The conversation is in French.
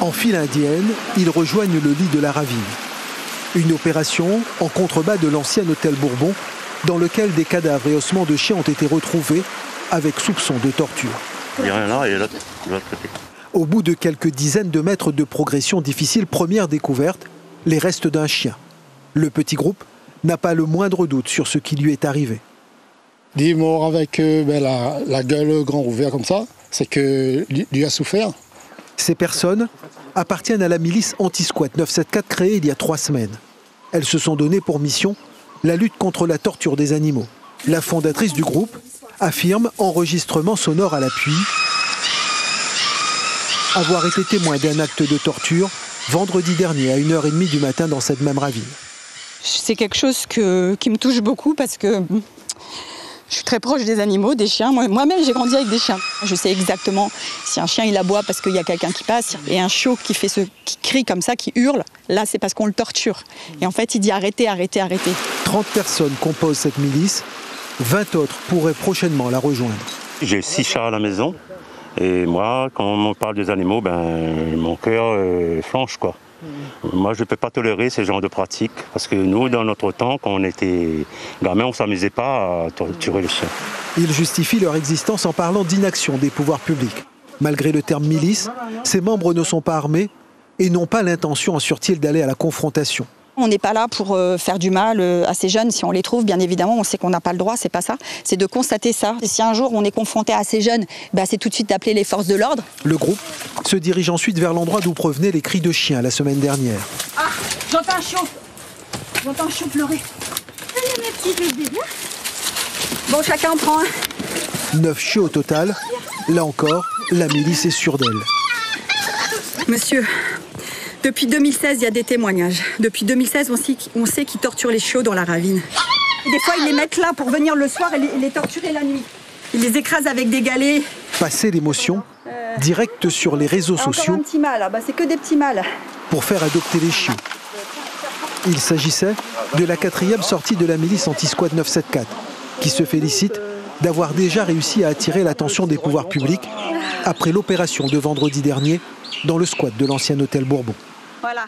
En file indienne, ils rejoignent le lit de la ravine. Une opération en contrebas de l'ancien hôtel Bourbon, dans lequel des cadavres et ossements de chiens ont été retrouvés avec soupçon de torture. Il y en a un là et l'autre de l'autre côté. Au bout de quelques dizaines de mètres de progression difficile, première découverte, les restes d'un chien. Le petit groupe n'a pas le moindre doute sur ce qui lui est arrivé. Il est mort avec la gueule grand ouverte comme ça, c'est que lui a souffert. Ces personnes appartiennent à la milice anti-squat 974 créée il y a 3 semaines. Elles se sont données pour mission la lutte contre la torture des animaux. La fondatrice du groupe affirme, enregistrement sonore à l'appui, avoir été témoin d'un acte de torture vendredi dernier à 1h30 du matin dans cette même ravine. C'est quelque chose qui me touche beaucoup parce que je suis très proche des animaux, des chiens. Moi-même, j'ai grandi avec des chiens. Je sais exactement si un chien il aboie parce qu'il y a quelqu'un qui passe et un chiot qui crie comme ça, qui hurle, là c'est parce qu'on le torture. Et en fait, il dit arrêtez, arrêtez, arrêtez. 30 personnes composent cette milice, 20 autres pourraient prochainement la rejoindre. J'ai 6 chats à la maison et moi, quand on me parle des animaux, mon cœur flanche quoi. Moi, je ne peux pas tolérer ce genre de pratiques parce que nous, dans notre temps, quand on était gamins, on ne s'amusait pas à torturer les chiens. Ils justifient leur existence en parlant d'inaction des pouvoirs publics. Malgré le terme milice, ces membres ne sont pas armés et n'ont pas l'intention, assure-t-il, d'aller à la confrontation. On n'est pas là pour faire du mal à ces jeunes. Si on les trouve, bien évidemment, on sait qu'on n'a pas le droit, c'est pas ça. C'est de constater ça. Et si un jour on est confronté à ces jeunes, c'est tout de suite d'appeler les forces de l'ordre. Le groupe se dirige ensuite vers l'endroit d'où provenaient les cris de chiens la semaine dernière. Ah, j'entends un chiot. J'entends un chiot pleurer. Allez, mes petits bébés. Bon, chacun en prend un. 9 chiots au total. Là encore, la milice est sûre d'elle. Monsieur, depuis 2016, il y a des témoignages. Depuis 2016, on sait qu'ils torturent les chiots dans la ravine. Et des fois, ils les mettent là pour venir le soir et les torturer la nuit. Ils les écrasent avec des galets. Passer l'émotion, direct sur les réseaux sociaux. Encore un petit mâle, c'est que des petits mâles. Pour faire adopter les chiots. Il s'agissait de la 4e sortie de la milice anti-squat 974, qui se félicite d'avoir déjà réussi à attirer l'attention des pouvoirs publics après l'opération de vendredi dernier dans le squat de l'ancien hôtel Bourbon. Voilà.